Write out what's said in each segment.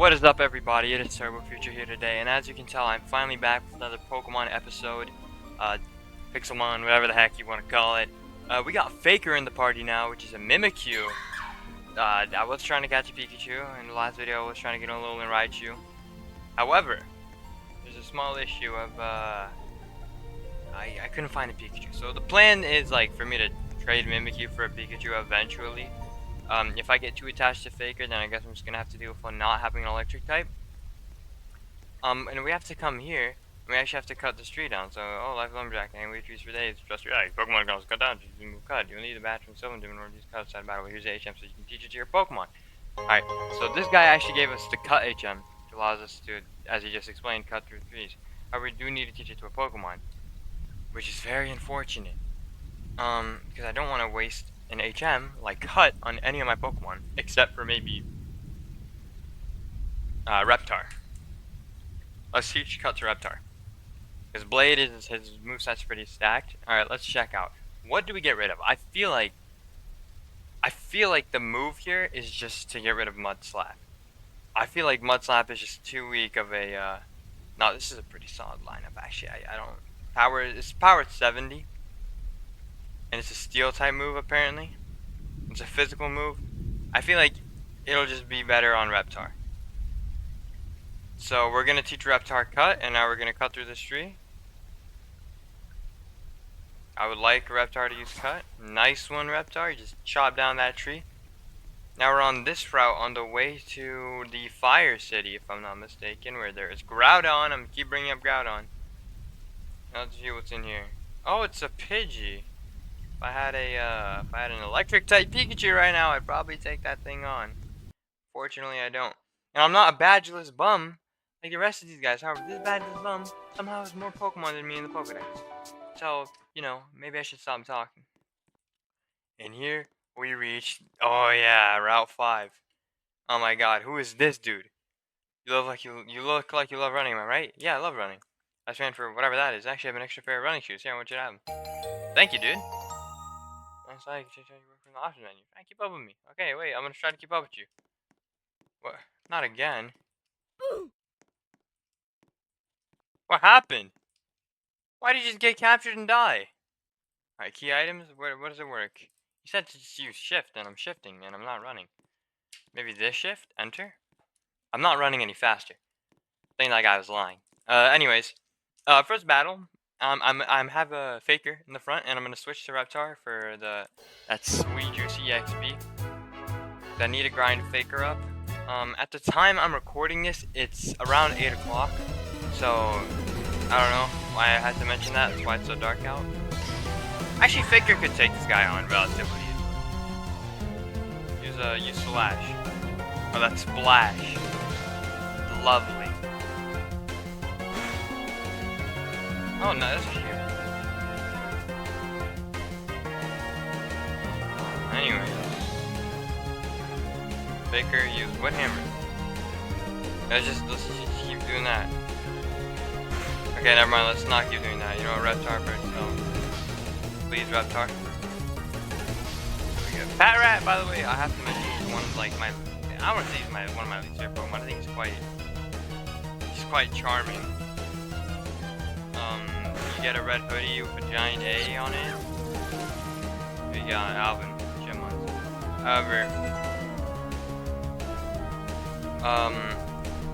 What is up, everybody? It is Turbo Future here today, and as you can tell, I'm finally back with another Pokemon episode, Pixelmon, whatever the heck you want to call it. We got Faker in the party now, which is a Mimikyu. I was trying to catch a Pikachu in the last video. I was trying to get a little Raichu. However, there's a small issue of I couldn't find a Pikachu. So the plan is like for me to trade Mimikyu for a Pikachu eventually. If I get too attached to Faker, then I guess I'm just gonna have to deal with not having an electric type. And we have to come here. We actually have to cut this tree down. So, Life Lumberjack, hang with trees for days. Trust your eyes. Pokemon can also cut down trees and move cut. You'll need a batch from someone to in order to use cut outside battle. Here's the HM so you can teach it to your Pokemon. Alright, so this guy actually gave us the cut HM, which allows us to, as he just explained, cut through trees. However, we do need to teach it to a Pokemon, which is very unfortunate. Because I don't want to waste an HM like cut on any of my Pokemon, except for maybe Reptar. Let's teach cut to Reptar. Because Blade is his moveset's pretty stacked. Alright, let's check out. What do we get rid of? I feel like the move here is just to get rid of Mud Slap. I feel like Mud Slap is just too weak of a no, this is a pretty solid lineup actually. I don't it's power 70. And it's a steel type move apparently. It's a physical move. I feel like it'll just be better on Reptar. So we're gonna teach Reptar cut, and now we're gonna cut through this tree. I would like Reptar to use cut. Nice one, Reptar. You just chop down that tree. Now we're on this route on the way to the Fire City, if I'm not mistaken, where there is Groudon. I'm gonna keep bringing up Groudon. Now let's see what's in here. Oh, it's a Pidgey. If I had an electric type Pikachu right now, I'd probably take that thing on. Fortunately, I don't. And I'm not a badgeless bum like the rest of these guys. However, this badgeless bum somehow has more Pokemon than me in the Pokedex. So, you know, maybe I should stop talking. And here we reach, oh yeah, Route 5. Oh my god, who is this dude? You look like you love running, am I right? Yeah, I love running. I ran for whatever that is. Actually, I have an extra pair of running shoes. Here, I want you to have them. Thank you, dude. Nice, I can change work from the option menu. I keep up with me. Okay, wait, I'm gonna try to keep up with you. What? Not again. What happened? Why did you just get captured and die? Alright, key items? What does it work? You said to just use shift, and I'm shifting, and I'm not running. Maybe this shift? Enter? I'm not running any faster. I think that guy was lying. Anyways. First battle. I'm have a Faker in the front, and I'm gonna switch to Reptar for that sweet juicy XP. I need to grind Faker up. At the time I'm recording this, it's around 8 o'clock. So I don't know why I had to mention that. That's why it's so dark out. Actually, Faker could take this guy on relatively easily. Use Slash. Oh, that's Splash. Lovely. Oh no, that's cute. Anyways. Faker, use what hammer? Let's just keep doing that. Okay, never mind, let's not keep doing that. You know what, Reptar first, so please, Reptar. We got Pat Rat, by the way, I have to mention he's one of like my, I want to say he's one of my least favorite Pokemon. I think he's quite charming. You get a red hoodie with a giant A on it. You got Alvin, Gemmon's. However,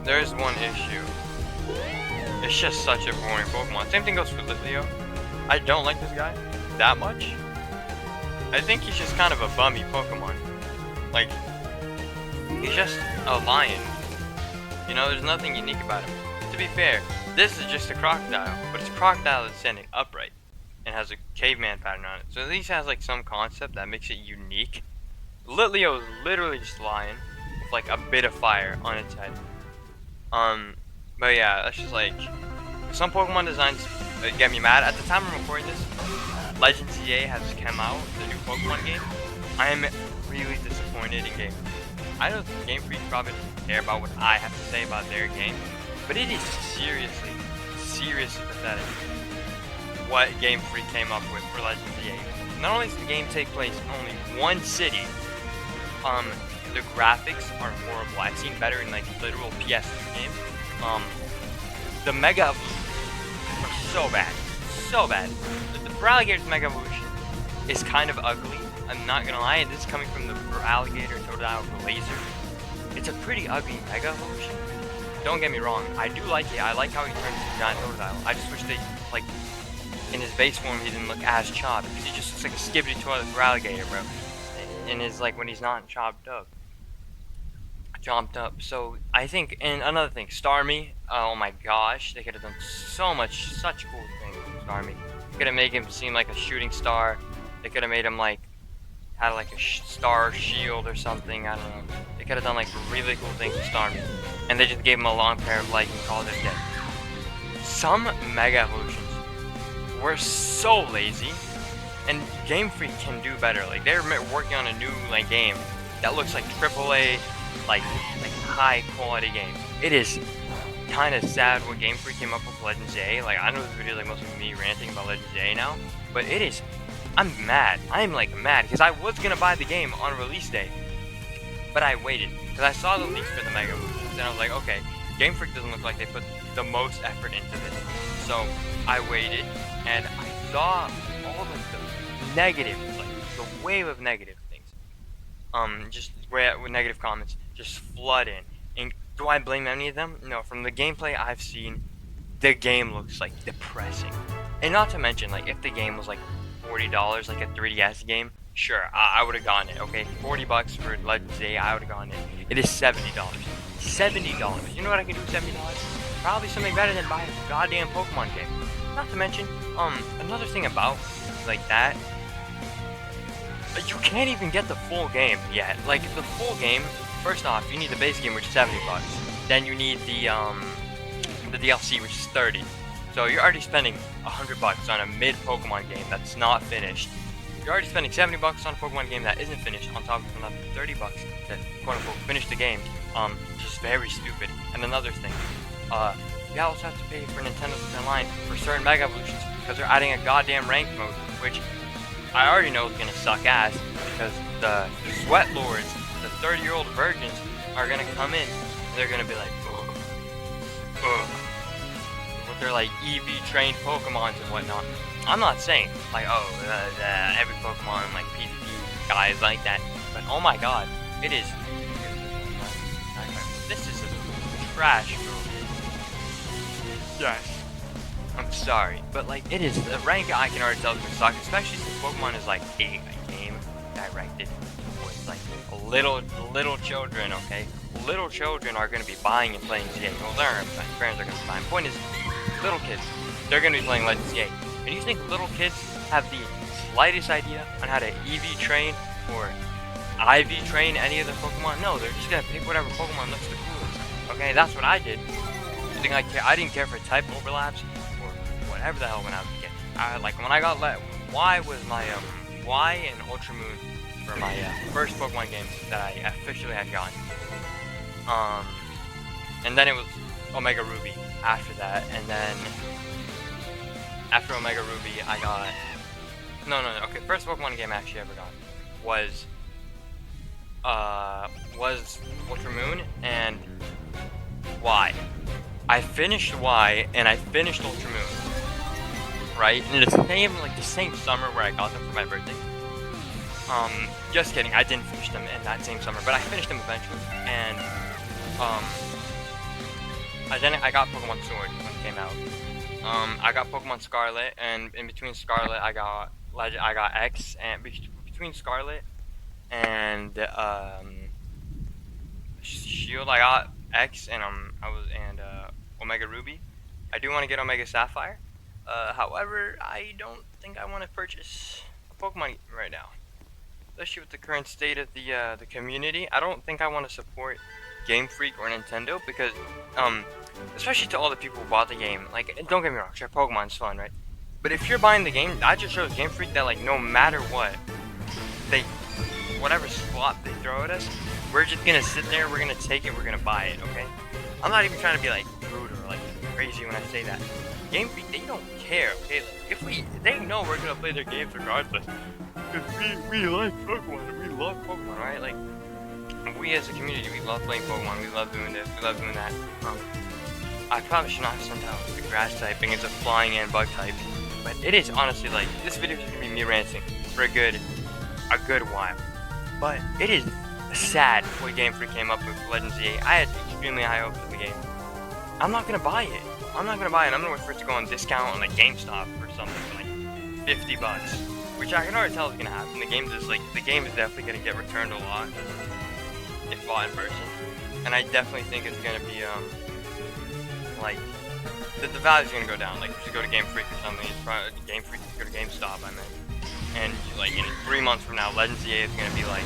there's one issue. It's just such a boring Pokemon. Same thing goes for Litleo. I don't like this guy that much. I think he's just kind of a bummy Pokemon. Like, he's just a lion. You know, there's nothing unique about him. To be fair, this is just a crocodile, but it's a crocodile that's standing upright and has a caveman pattern on it. So at least it has like some concept that makes it unique. Litleo is literally just a lion with like a bit of fire on its head. But yeah, that's just like some Pokemon designs get me mad. At the time I'm recording this, Legends EA has come out, the new Pokemon game. I am really disappointed in Game Freak. I know Game Freak probably doesn't care about what I have to say about their game, but it is seriously pathetic what Game Freak came up with for Legends EA. Not only does the game take place in only one city, The graphics are horrible. I've seen better in like literal PS2 games. The Mega Evolution are so bad. So bad. The Alligator's Mega Evolution is kind of ugly. I'm not gonna lie, and this is coming from the Alligator Totodile Blazer. It's a pretty ugly Mega Evolution. Don't get me wrong, I do like it. I like how he turns into a giant Totodile. I just wish they, like, in his base form, he didn't look as chopped, because he just looks like a skibbity toilet for Alligator, bro. And his, like, when he's not chopped up. So I think, and another thing, Starmie, oh my gosh, they could have done such cool things with Starmie. They could have made him seem like a shooting star. They could have made him like had like a star shield or something. I don't know. They could have done like really cool things with Starmie, and they just gave him a long pair of legs and called it dead. Some Mega Evolutions were so lazy, and Game Freak can do better. Like they're working on a new like game that looks like AAA. Like high quality game. It is kind of sad what Game Freak came up with Legends A. Like I know this video is like mostly me ranting about Legends A now, but it is. I'm mad. I am like mad because I was gonna buy the game on release day, but I waited because I saw the leaks for the Mega Evolutions and I was like, okay, Game Freak doesn't look like they put the most effort into this. So I waited and I saw all of the negative, like the wave of negative things. Just with negative comments just flood in. And do I blame any of them? No, from the gameplay I've seen, the game looks like depressing. And not to mention, like if the game was like $40, like a 3DS game, sure, I would have gotten it, okay? $40 for Legends A, I would have gotten it. It is $70. $70. You know what I can do with $70? Probably something better than buying a goddamn Pokemon game. Not to mention, another thing about like that, you can't even get the full game yet. Like the full game, first off, you need the base game, which is $70. Then you need the DLC, which is 30. So you're already spending $100 on a mid Pokemon game that's not finished. You're already spending $70 on a Pokemon game that isn't finished, on top of another $30 to quote unquote finish the game. Just very stupid. And another thing, you also have to pay for Nintendo Switch Online for certain Mega Evolutions because they're adding a goddamn ranked mode, which I already know is gonna suck ass because the Sweat Lords, the 30-year-old virgins, are gonna come in and they're gonna be like, with their like EV trained Pokemons and whatnot. I'm not saying like, every Pokemon like PvP guys like that, but oh my god, it is. This is a trash movie. Yes. I'm sorry, but like it is the rank I can already tell is gonna suck, especially since Pokemon is like a game directed towards like little children, okay? Little children are gonna be buying and playing CA. Well, their parents are gonna be buying. Point is, little kids, they're gonna be playing Legends CA. And you think little kids have the slightest idea on how to EV train or IV train any of their Pokemon? No, they're just gonna pick whatever Pokemon looks the coolest. Okay, that's what I did. I didn't care for type overlaps. Whatever the hell when I was a kid. Like when I got Y was my Y and Ultra Moon for my first Pokemon games that I officially had gotten. And then it was Omega Ruby after that, and then after Omega Ruby I got okay, first Pokemon game I actually ever got was Ultra Moon and Y. I finished Y and I finished Ultra Moon. Right? And the same summer where I got them for my birthday. Just kidding, I didn't finish them in that same summer, but I finished them eventually. And I got Pokemon Sword when it came out. I got Pokemon Scarlet, and in between Scarlet I got X, and between Scarlet and Shield I got X, and Omega Ruby. I do want to get Omega Sapphire. However, I don't think I want to purchase a Pokemon right now. Especially with the current state of the community, I don't think I want to support Game Freak or Nintendo because, especially to all the people who bought the game. Like, don't get me wrong, sure, Pokemon's fun, right? But if you're buying the game, that just shows Game Freak that like no matter what, whatever swap they throw at us, we're just gonna sit there, we're gonna take it, we're gonna buy it, okay? I'm not even trying to be like rude or like crazy when I say that. Game Freak, they don't care, okay? Like, they know we're gonna play their games regardless. Because we like Pokemon, we love Pokemon, right? Like, we as a community, we love playing Pokemon. We love doing this. We love doing that. I probably should not have sent out the grass type against a flying and bug type, but it is honestly like this video is gonna be me ranting for a good while. But it is sad what Game Freak came up with Legends Z8. I had extremely high hopes of the game. I'm not gonna buy it. I'm gonna wait for it to go on discount on like GameStop or something for like 50 bucks, which I can already tell is gonna happen. The game is definitely gonna get returned a lot if bought in person, and I definitely think it's gonna be like the value's gonna go down. Like if you go to Game Freak or something, it's probably Game Freak. Go to GameStop, I meant. And like in 3 months from now, Legends Z8 is gonna be like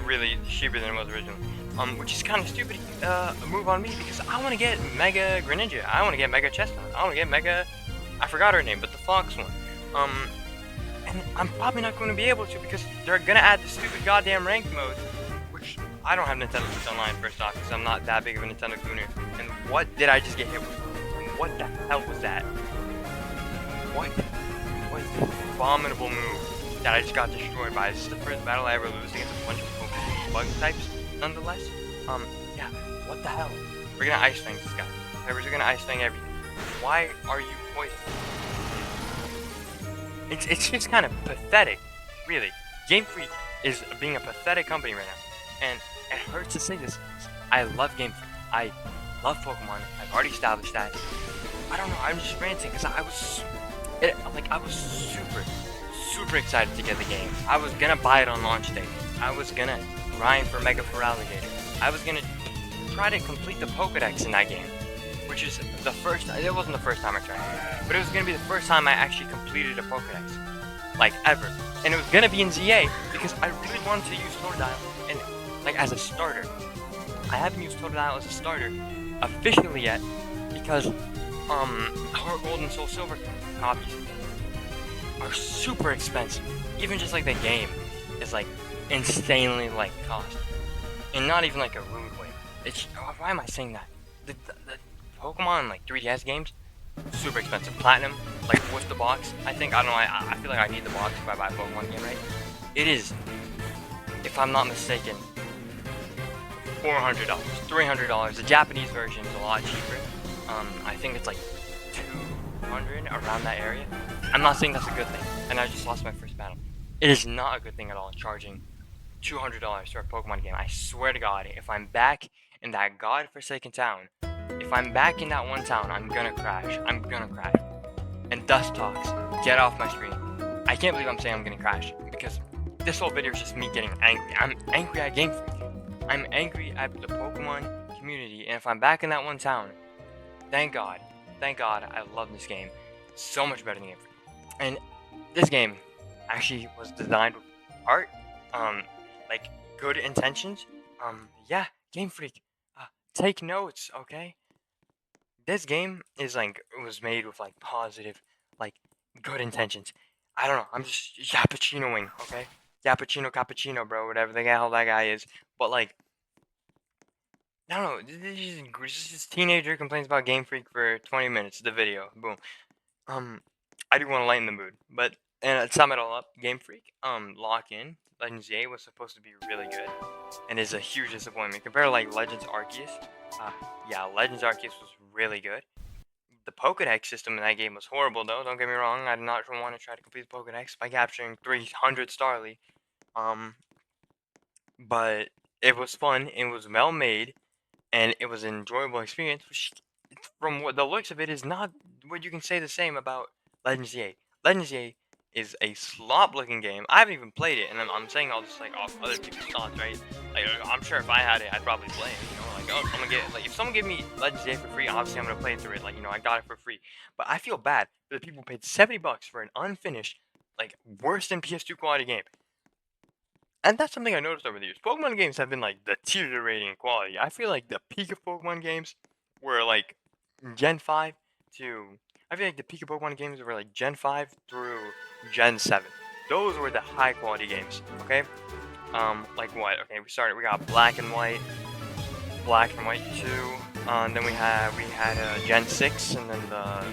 really cheaper than it was originally. Which is kind of stupid move on me because I want to get Mega Greninja. I want to get Mega Chestnut. I want to get Mega. I forgot her name, but the Fox one. And I'm probably not going to be able to because they're gonna add the stupid goddamn ranked mode, which I don't have Nintendo Switch Online first off because I'm not that big of a Nintendo gooner. And what did I just get hit with? What the hell was that? What was the abominable move that I just got destroyed by? This is the first battle I ever lose against a bunch of Pokemon bug types, nonetheless. Yeah, what the hell? We're gonna Ice Fang this guy. We're gonna Ice Fang everything. Why are you poisoned? It's just kind of pathetic, really. Game Freak is being a pathetic company right now, and it hurts to say this. I love Game Freak. I love Pokemon. I've already established that. I don't know. I'm just ranting because I was super excited to get the game. I was gonna buy it on launch day. I was gonna grind for Mega Feraligatr. I was gonna try to complete the Pokedex in that game, which is the first. It wasn't the first time I tried it, but it was gonna be the first time I actually completed a Pokedex, like ever. And it was gonna be in ZA because I really wanted to use Totodile and like as a starter. I haven't used Totodile as a starter officially yet because Heart Gold and Soul Silver copies are super expensive. Even just like the game is like insanely like cost, and not even like a rude way. It's why am I saying that? The Pokemon like 3DS games, super expensive. Platinum, like with the box. I don't know. I feel like I need the box if I buy a Pokemon game, right? It is, if I'm not mistaken, $400, $300. The Japanese version is a lot cheaper. I think it's like 200 around that area. I'm not saying that's a good thing, and I just lost my first battle. It is not a good thing at all charging $200 for a Pokemon game. I swear to God, if I'm back in that godforsaken town, if I'm back in that one town, I'm gonna crash. I'm gonna crash. And Dust Talks, get off my screen. I can't believe I'm saying I'm gonna crash because this whole video is just me getting angry. I'm angry at Game Freak. I'm angry at the Pokemon community, and if I'm back in that one town, thank God, I love this game so much better than Game Freak. And this game actually was designed with art, like good intentions. Yeah, Game Freak, take notes, okay? This game is like, it was made with like positive, like good intentions. I don't know, I'm just yappuccinoing, okay? Yappuccino, cappuccino, bro, whatever the hell that guy is. But like, I don't know, this teenager complains about Game Freak for 20 minutes, the video, boom. I do want to lighten the mood, but, and to sum it all up, Game Freak, Lock In, Legends Z8 was supposed to be really good, and is a huge disappointment. Compared to like Legends Arceus, yeah, Legends Arceus was really good. The Pokedex system in that game was horrible though, don't get me wrong, I did not want to try to complete the Pokedex by capturing 300 Starly, but it was fun, it was well made, and it was an enjoyable experience, which, from what the looks of it, is not what you can say the same about Legends Z8. Legends Z8 is a slop-looking game. I haven't even played it, and I'm saying all this like off other people's thoughts, right? Like, I'm sure if I had it, I'd probably play it. You know, like, oh, I'm gonna get like if someone gave me Legends Z8 for free, obviously I'm gonna play through it. Like, you know, I got it for free. But I feel bad for the people who paid $70 for an unfinished, like worse than PS2 quality game. And that's something I noticed over the years. Pokemon games have been like deteriorating in quality. I feel like the peak of Pokemon games were like Gen 5 to... I feel like the peak of Pokemon games were like Gen 5 through Gen 7. Those were the high quality games, okay? Like what? Okay, we got Black and White 2, and then we had Gen 6, and then the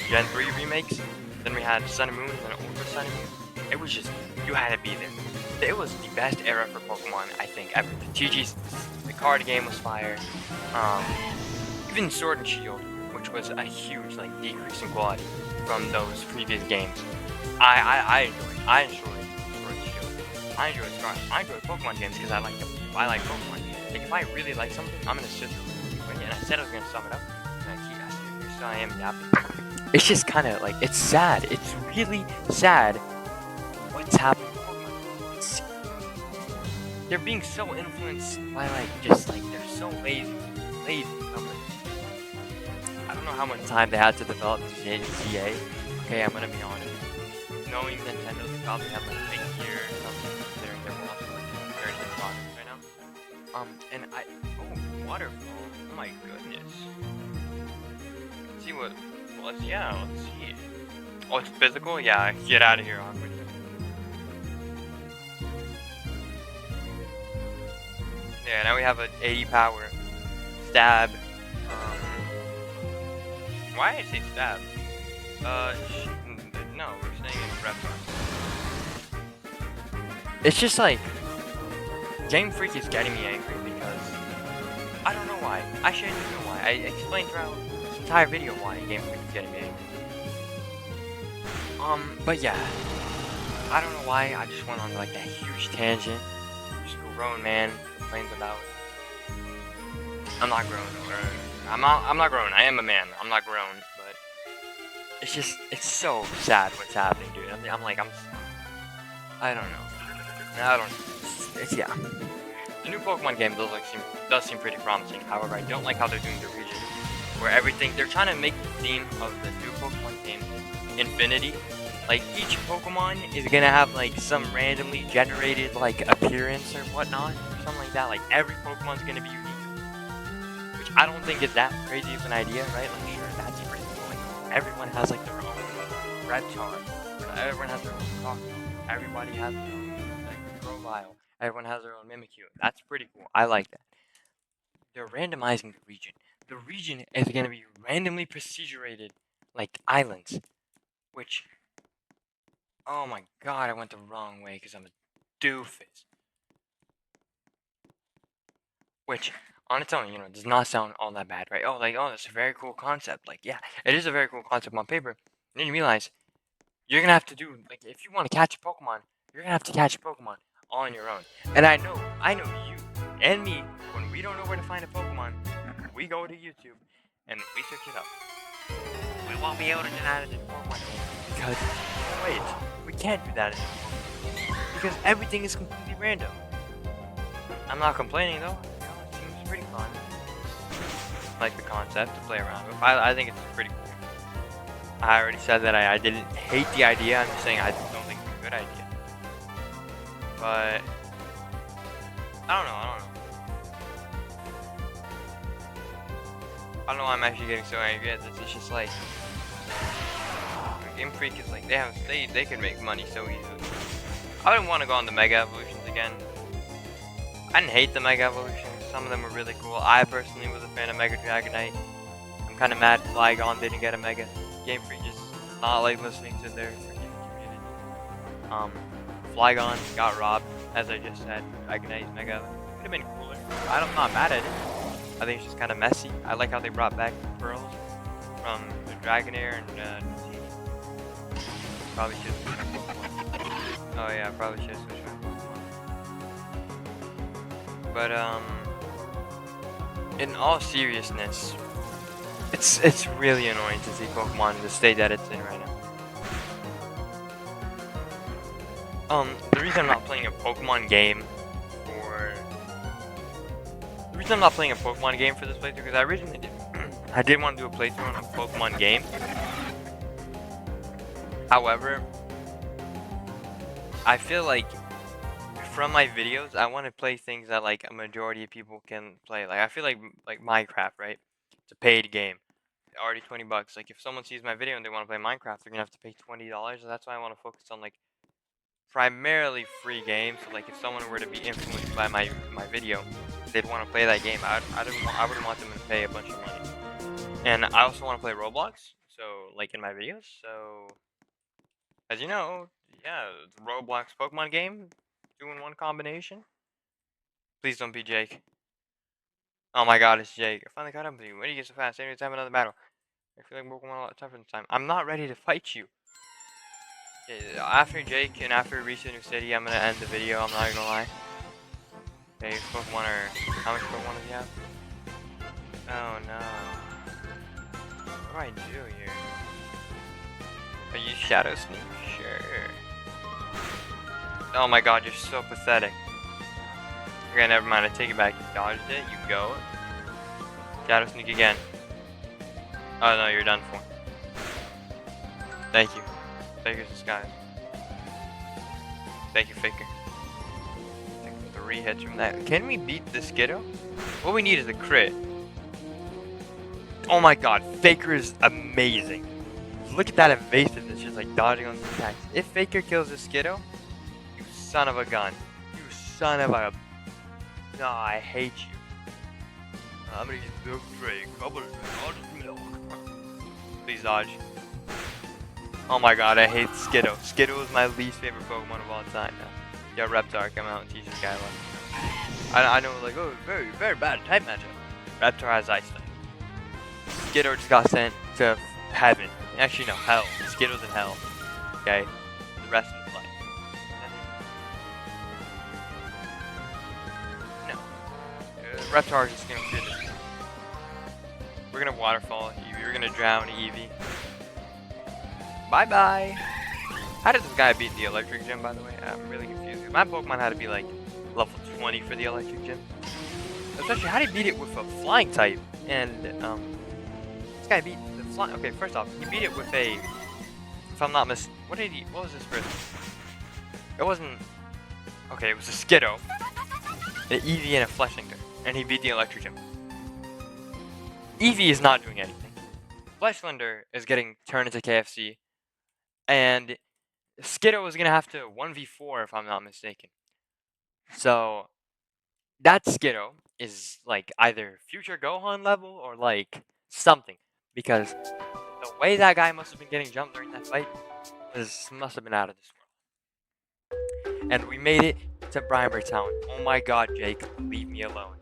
Gen 3 remakes. Then we had Sun and Moon, and then Ultra Sun and Moon. It was just, you had to be there. it was the best era for Pokemon, I think, ever. The TG's, the card game was fire. Um, Even Sword and Shield, which was a huge like decrease in quality from those previous games. I enjoyed Sword and Shield. I enjoy Pokemon games because I like them. I like Pokemon. Like if I really like something, I'm gonna sit there and I said I was gonna sum it up. And I am yapping. It's just kind of like it's sad. It's really sad what's happening to Pokemon. They're being so influenced by like just like they're so lazy. I don't know how much time they had to develop GA. Okay, I'm gonna be honest. Knowing Nintendo, they probably have like a year or something considering they're also very good products right now. And waterfall. Oh my goodness. Let's see what. Well, let's see. Oh, it's physical. Yeah, get out of here, awkward. Yeah, now we have an 80 power stab. Why did I say stab? No, we're saying it's reptile. It's just like Game Freak is getting me angry because I don't know why. Actually, I do know why. I explained throughout this entire video why Game Freak is getting me angry. But yeah, I don't know why. I just went on like that huge tangent. Just a grown man complains about. I'm not grown. I'm not grown. I am a man. I'm not grown, but it's just so sad what's happening, dude. I don't know. Yeah. The new Pokemon game does seem pretty promising. However, I don't like how they're doing the region, where they're trying to make the theme of the new Pokemon game infinity. Like each Pokemon is gonna have like some randomly generated like appearance or whatnot, or something like that. Like every Pokemon's gonna be unique. I don't think it's that crazy of an idea, right? Like, sure, that's pretty cool. Like, everyone has like their own Reptar. Everyone has their own Crocodile. Everybody has their own like Grovyle. Everyone has their own Mimikyu. That's pretty cool. I like that. They're randomizing the region. The region is gonna be randomly procedurated, like islands, which. Oh my god, I went the wrong way because I'm a doofus. Which. On its own, does not sound all that bad, right? Oh, that's a very cool concept. Like, yeah, it is a very cool concept on paper. And then you realize you're gonna have to do like if you want to catch a Pokemon, you're gonna have to catch a Pokemon on your own. And I know you and me when we don't know where to find a Pokemon, we go to YouTube and we search it up. We won't be able to do that in Pokemon because wait, we can't do that anymore because everything is completely random. I'm not complaining though. Pretty fun. Like the concept to play around with. I think it's pretty cool. I already said that I didn't hate the idea. I'm just saying I don't think it's a good idea. But I don't know. I don't know why I'm actually getting so angry at this. It's just like Game Freak is like they can make money so easily. I wouldn't want to go on the Mega Evolutions again. I didn't hate the Mega Evolutions. Some of them were really cool. I personally was a fan of Mega Dragonite. I'm kind of mad Flygon didn't get a Mega. Game Freak just not like listening to their community. Flygon got robbed, as I just said. Dragonite Mega could have been cooler. I'm not mad at it. I think it's just kind of messy. I like how they brought back the pearls from the Dragonair and probably should switch Pokemon. Oh yeah, probably should switch Pokemon. But in all seriousness, it's really annoying to see Pokemon in the state that it's in right now. The reason I'm not playing a Pokemon game for this playthrough because I originally did want to do a playthrough on a Pokemon game. However, I feel like from my videos, I want to play things that like a majority of people can play. Like I feel like Minecraft, right? It's a paid game. Already $20. Like if someone sees my video and they want to play Minecraft, they're gonna have to pay $20. That's why I want to focus on like primarily free games. So like if someone were to be influenced by my video, they'd want to play that game. I wouldn't want them to pay a bunch of money. And I also want to play Roblox. So like in my videos. So as you know, yeah, the Roblox Pokemon game. 2-in-1 combination. Please don't be Jake. Oh my god, it's Jake. I finally caught up with you. Where do you get so fast? Anyways, have another battle. I feel like Pokemon a lot tougher this time. I'm not ready to fight you. Okay, after Jake and after we reach the new city, I'm gonna end the video. I'm not gonna lie. Okay, Pokemon are... How much Pokemon do you have? Oh no. What do I do here? Are you Shadow Sneak? Sure. Oh my god, you're so pathetic. Okay, never mind. I take it back. You dodged it. You go. Shadow Sneak again. Oh no, you're done for. Thank you. Faker's disguise. Thank you, Faker. Take 3 hits from that. Can we beat the Skiddo? What we need is a crit. Oh my god, Faker is amazing. Look at that evasiveness, just like dodging on the attacks. If Faker kills the Skiddo, you son of a gun. You son of a... No, I hate you. I'm gonna use Milk Drake. Milk. Please dodge. Oh my god, I hate Skiddo. Skiddo is my least favorite Pokemon of all time now. Yeah, Reptar, come out and teach this guy a lesson. I know, like, oh, very, very bad type matchup. Reptar has Ice type. Skiddo just got sent to heaven. Actually, no, hell. Skiddo's in hell. Okay? The rest of his life. No. Reptar is just gonna clear this. We're gonna waterfall Eevee. We're gonna drown Eevee. Bye bye. How did this guy beat the electric gym, by the way? I'm really confused. My Pokemon had to be like level 20 for the electric gym. Especially, how did he beat it with a flying type? And this guy beat the flying. Okay, first off, he beat it with a. If I'm not what did he? What was this first? It wasn't. Okay, it was a Skiddo, an Eevee, and a Fleshlinger, and he beat the electric gym. Eevee is not doing anything. Fleshlinger is getting turned into KFC. And Skiddo is going to have to 1v4 if I'm not mistaken. So, that Skiddo is like either future Gohan level or like something. Because the way that guy must have been getting jumped during that fight must have been out of this world. And we made it to Briarberry Town. Oh my god, Jake, leave me alone.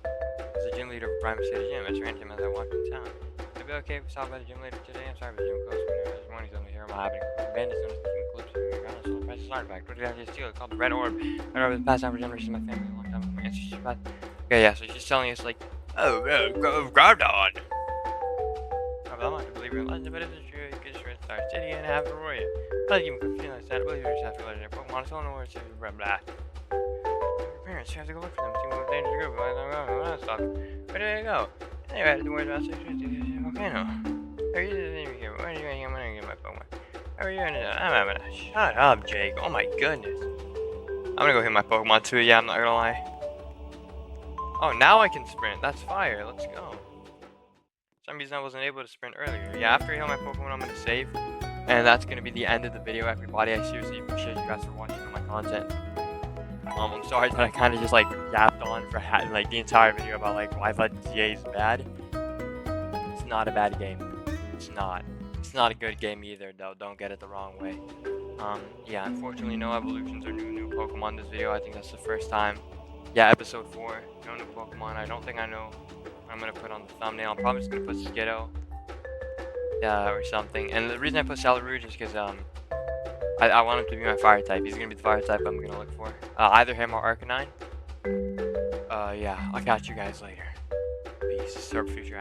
As the gym leader of Briarberry City Gym, I ran him as I walked in town. It'll be okay if we stop by the gym later today. I'm sorry, but the gym closed when there's mornings only here. I'm happening. Bandits noticed the human clips in your ground, so the price is artifact. What did I just steal? It's called the Red Orb. Red Orb is the past time for generations of my family. A long time ago, my ancestors passed. Okay, yeah, so she's telling us, like, oh, grabbed on. I'm not to believe in legend, but if it's true, you could just Star City and have Roria. I like you can feel like that. I believe you just have to legendary Pokemon. So I don't know where it's blah blah. Your parents, you have to go look for them. See what danger group. I don't know. Stop. Where did they go? Anyway, I had to worry about volcano. Are you here? Where are you going? I'm gonna get my Pokemon. How are you gonna do? I'm gonna shut up, Jake. Oh my goodness. I'm gonna go hit my Pokemon too. Yeah, I'm not gonna lie. Oh, now I can sprint. That's fire. Let's go. For some reason I wasn't able to sprint earlier. Yeah, after I heal my Pokemon, I'm gonna save, and that's gonna be the end of the video. Everybody, I seriously appreciate you guys for watching all my content. I'm sorry that I kind of just like yapped on for like the entire video about like why I thought GA is bad. It's not a bad game. It's not. It's not a good game either, though. Don't get it the wrong way. Yeah, unfortunately, no evolutions or new Pokemon in this video. I think that's the first time. Yeah, episode 4. No new Pokemon. I don't think I know what I'm gonna put on the thumbnail. I'm probably just gonna put Skiddo. Or something. And the reason I put Salarouge is because I want him to be my fire type. He's gonna be the fire type I'm gonna look for. Either him or Arcanine. Yeah, I'll catch you guys later. Peace. Serve future.